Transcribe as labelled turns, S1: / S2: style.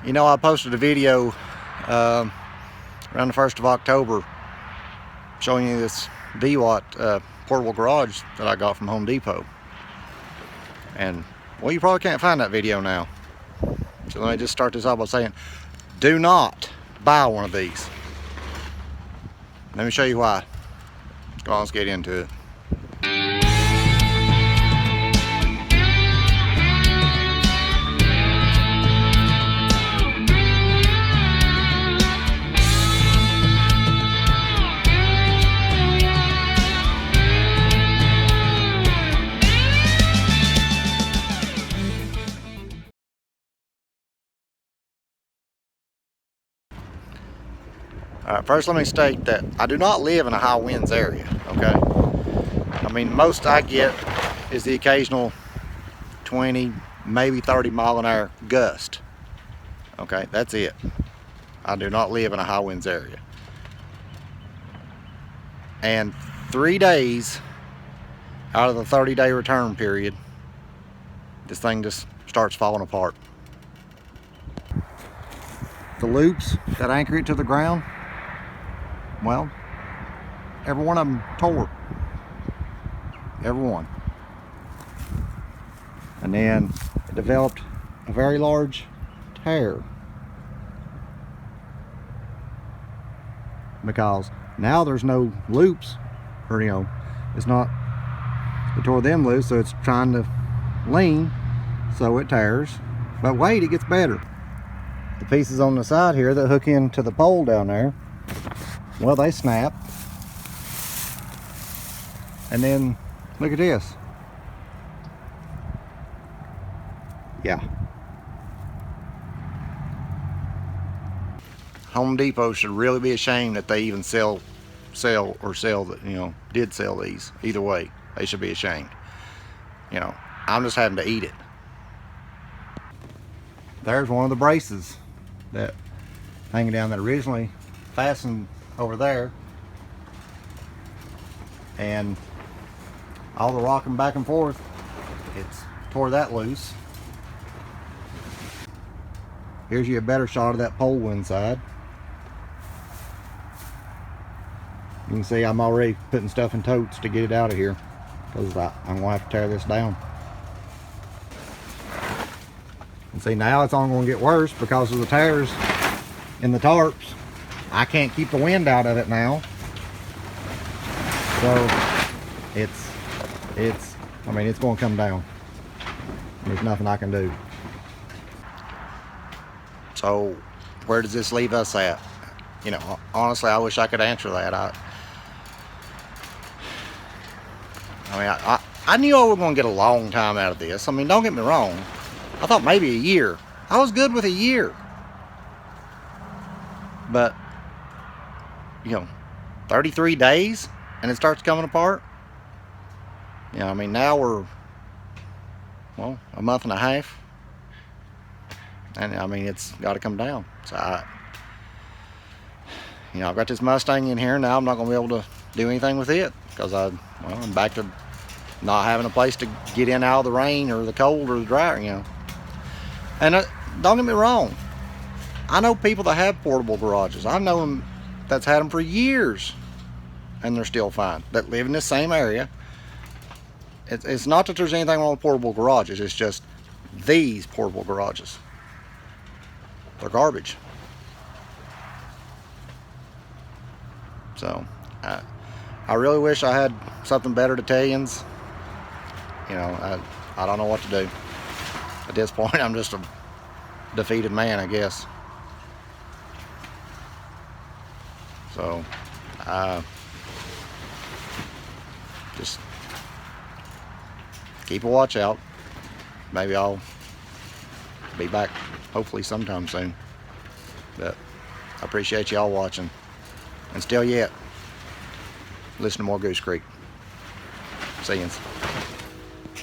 S1: You know, I posted a video around the 1st of October showing you this Viwat portable garage that I got from Home Depot. And, well, you probably can't find that video now. So let me just start this off by saying, do not buy one of these. Let me show you why. Go on, let's get into it. Alright, first let me state that I do not live in a high winds area, okay? I mean, most I get is the occasional 20, maybe 30 mile an hour gust. Okay, that's it. I do not live in a high winds area. And 3 days out of the 30-day return period, this thing just starts falling apart. The loops that anchor it to the ground, well, every one of them tore. Every one. And then it developed a very large tear, because now there's no loops, or it's not, it tore them loose, so it's trying to lean, so it tears. But wait, it gets better. The pieces on the side here that hook into the pole down there, well, they snap. And then look at this. Yeah. Home Depot should really be ashamed that they even did sell these. Either way, they should be ashamed. I'm just having to eat it. There's one of the braces that hanging down that originally fastened over there, and all the rocking back and forth, it's tore that loose. Here's you a better shot of that pole inside. You can see I'm already putting stuff in totes to get it out of here, because I'm going to have to tear this down. And see, now it's only going to get worse because of the tears in the tarps. I can't keep the wind out of it now. So I mean, it's going to come down. There's nothing I can do. So where does this leave us at? Honestly, I wish I could answer that. I knew I was going to get a long time out of this. I mean, don't get me wrong. I thought maybe a year. I was good with a year. But 33 days and it starts coming apart. I mean, now we're, well, a month and a half, and I mean, it's got to come down. So I've got this Mustang in here now. I'm not going to be able to do anything with it because I'm back to not having a place to get in out of the rain or the cold or the dry. And don't get me wrong, I know people that have portable garages. I know them that's had them for years and they're still fine, that live in the same area. It's not that there's anything wrong with portable garages, it's just these portable garages, they're garbage. So I really wish I had something better to tell you. I don't know what to do at this point. I'm just a defeated man, I guess. So just keep a watch out. Maybe I'll be back hopefully sometime soon. But I appreciate y'all watching. And still yet, listen to more Goose Creek. See yous.